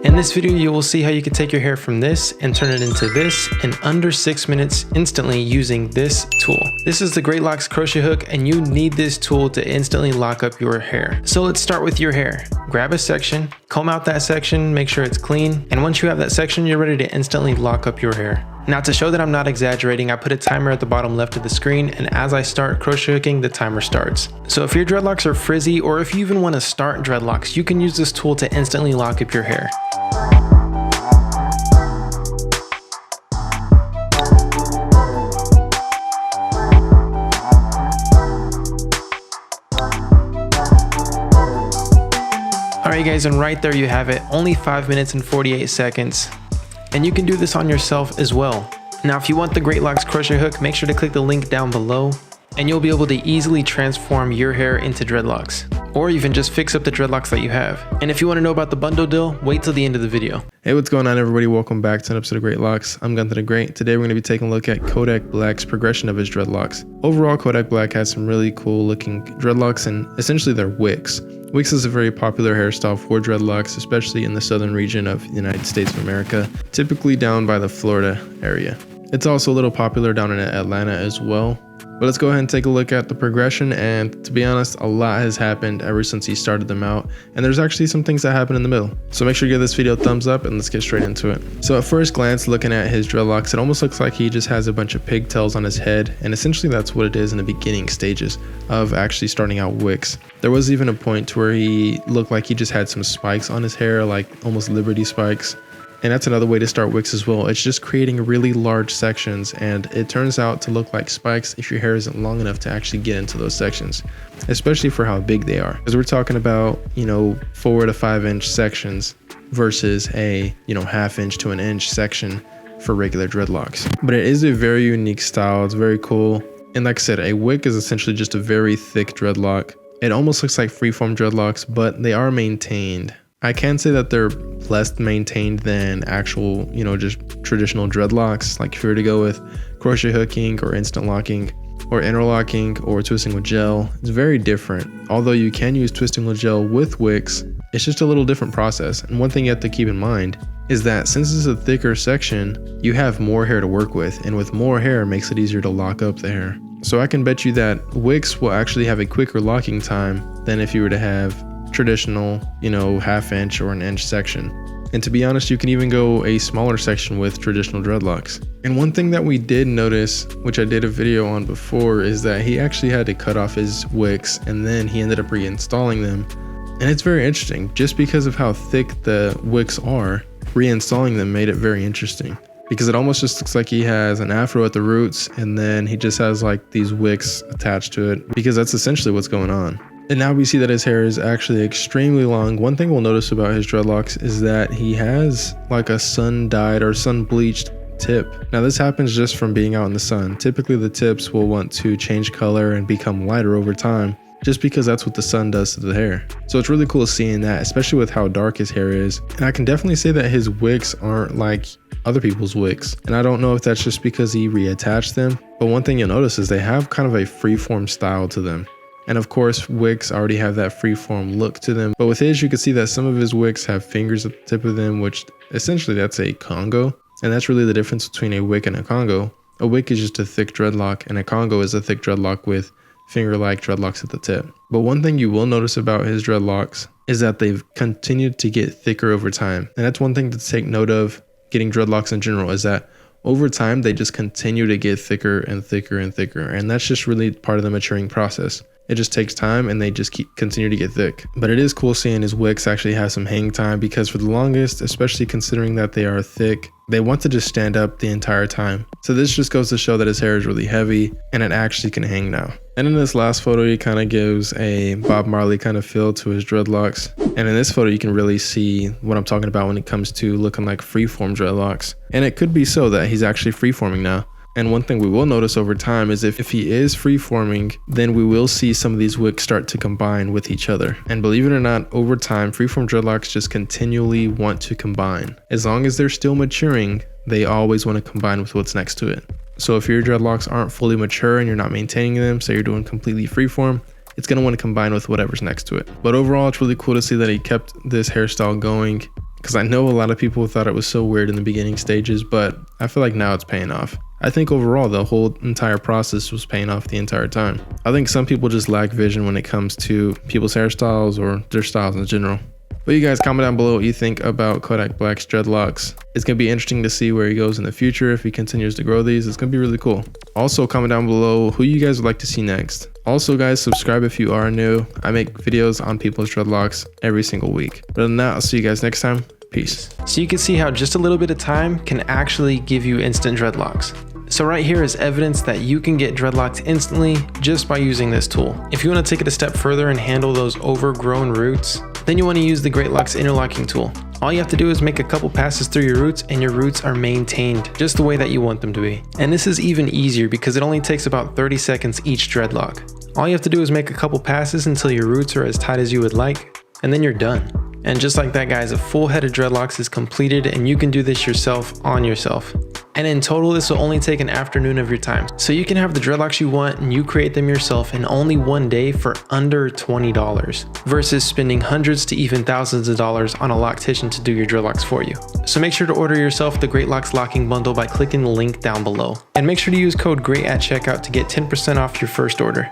In this video, you will see how you can take your hair from this and turn it into this in under 6 minutes instantly using this tool. This is the Greatlocs crochet hook, and you need this tool to instantly lock up your hair. So let's start with your hair. Grab a section, comb out that section, make sure it's clean, and once you have that section, you're ready to instantly lock up your hair. Now, to show that I'm not exaggerating, I put a timer at the bottom left of the screen, and as I start crochet hooking, the timer starts. So if your dreadlocks are frizzy, or if you even want to start dreadlocks, you can use this tool to instantly lock up your hair. Alright guys, and right there you have it, only 5 minutes and 48 seconds. And you can do this on yourself as well. Now if you want the Greatlocs crochet hook, make sure to click the link down below and you'll be able to easily transform your hair into dreadlocks. Or even just fix up the dreadlocks that you have. And if you want to know about the bundle deal, wait till the end of the video. Hey, what's going on everybody? Welcome back to an episode of Greatlocs. I'm Gunther the Great. Today we're going to be taking a look at Kodak Black's progression of his dreadlocks. Overall, Kodak Black has some really cool looking dreadlocks, and essentially they're wicks. Wicks is a very popular hairstyle for dreadlocks, especially in the southern region of the United States of America, typically down by the Florida area. It's also a little popular down in Atlanta as well. But let's go ahead and take a look at the progression, and to be honest, a lot has happened ever since he started them out, and there's actually some things that happen in the middle. So make sure you give this video a thumbs up and let's get straight into it. So at first glance, looking at his dreadlocks, it almost looks like he just has a bunch of pigtails on his head, and essentially that's what it is in the beginning stages of actually starting out wicks. There was even a point to where he looked like he just had some spikes on his hair, like almost Liberty spikes. And that's another way to start wicks as well. It's just creating really large sections, and it turns out to look like spikes if your hair isn't long enough to actually get into those sections, especially for how big they are. Because we're talking about, 4 to 5 inch sections versus a, ½ inch to an inch section for regular dreadlocks. But it is a very unique style. It's very cool. And like I said, a wick is essentially just a very thick dreadlock. It almost looks like freeform dreadlocks, but they are maintained. I can say that they're less maintained than actual, just traditional dreadlocks. Like if you were to go with crochet hooking or instant locking or interlocking or twisting with gel, it's very different. Although you can use twisting with gel with wicks, it's just a little different process. And one thing you have to keep in mind is that since it's a thicker section, you have more hair to work with, and with more hair, it makes it easier to lock up the hair. So I can bet you that wicks will actually have a quicker locking time than if you were to have traditional, ½ inch or an inch section. And to be honest, you can even go a smaller section with traditional dreadlocks. And one thing that we did notice, which I did a video on before, is that he actually had to cut off his wicks and then he ended up reinstalling them. And it's very interesting. Just because of how thick the wicks are, reinstalling them made it very interesting. Because it almost just looks like he has an afro at the roots and then he just has like these wicks attached to it, because that's essentially what's going on. And now we see that his hair is actually extremely long. One thing we'll notice about his dreadlocks is that he has like a sun-dyed or sun-bleached tip. Now this happens just from being out in the sun. Typically the tips will want to change color and become lighter over time, just because that's what the sun does to the hair. So it's really cool seeing that, especially with how dark his hair is. And I can definitely say that his wicks aren't like other people's wicks. And I don't know if that's just because he reattached them, but one thing you'll notice is they have kind of a freeform style to them. And of course, wicks already have that freeform look to them. But with his, you can see that some of his wicks have fingers at the tip of them, which essentially that's a Congo. And that's really the difference between a wick and a Congo. A wick is just a thick dreadlock, and a Congo is a thick dreadlock with finger-like dreadlocks at the tip. But one thing you will notice about his dreadlocks is that they've continued to get thicker over time. And that's one thing to take note of getting dreadlocks in general, is that over time, they just continue to get thicker and thicker and thicker. And that's just really part of the maturing process. It just takes time and they just continue to get thick. But it is cool seeing his wicks actually have some hang time, because for the longest, especially considering that they are thick, they want to just stand up the entire time. So this just goes to show that his hair is really heavy and it actually can hang now. And in this last photo, he kind of gives a Bob Marley kind of feel to his dreadlocks. And in this photo, you can really see what I'm talking about when it comes to looking like freeform dreadlocks. And it could be so that he's actually freeforming now. And one thing we will notice over time is if he is freeforming, then we will see some of these wicks start to combine with each other. And believe it or not, over time, freeform dreadlocks just continually want to combine. As long as they're still maturing, they always want to combine with what's next to it. So if your dreadlocks aren't fully mature and you're not maintaining them, so you're doing completely freeform, it's going to want to combine with whatever's next to it. But overall, it's really cool to see that he kept this hairstyle going because I know a lot of people thought it was so weird in the beginning stages, but I feel like now it's paying off. I think overall the whole entire process was paying off the entire time. I think some people just lack vision when it comes to people's hairstyles or their styles in general. But you guys comment down below what you think about Kodak Black's dreadlocks. It's going to be interesting to see where he goes in the future. If he continues to grow these, it's going to be really cool. Also comment down below who you guys would like to see next. Also guys, subscribe if you are new. I make videos on people's dreadlocks every single week. But other than that, I'll see you guys next time. Peace. So you can see how just a little bit of time can actually give you instant dreadlocks. So right here is evidence that you can get dreadlocks instantly just by using this tool. If you want to take it a step further and handle those overgrown roots, then you want to use the Greatlocs interlocking tool. All you have to do is make a couple passes through your roots and your roots are maintained just the way that you want them to be. And this is even easier because it only takes about 30 seconds each dreadlock. All you have to do is make a couple passes until your roots are as tight as you would like, and then you're done. And just like that guys, a full head of dreadlocks is completed and you can do this yourself on yourself. And in total, this will only take an afternoon of your time. So you can have the dreadlocks you want and you create them yourself in only one day for under $20 versus spending hundreds to even thousands of dollars on a loctician to do your dreadlocks for you. So make sure to order yourself the Greatlocs locking bundle by clicking the link down below. And make sure to use code GREAT at checkout to get 10% off your first order.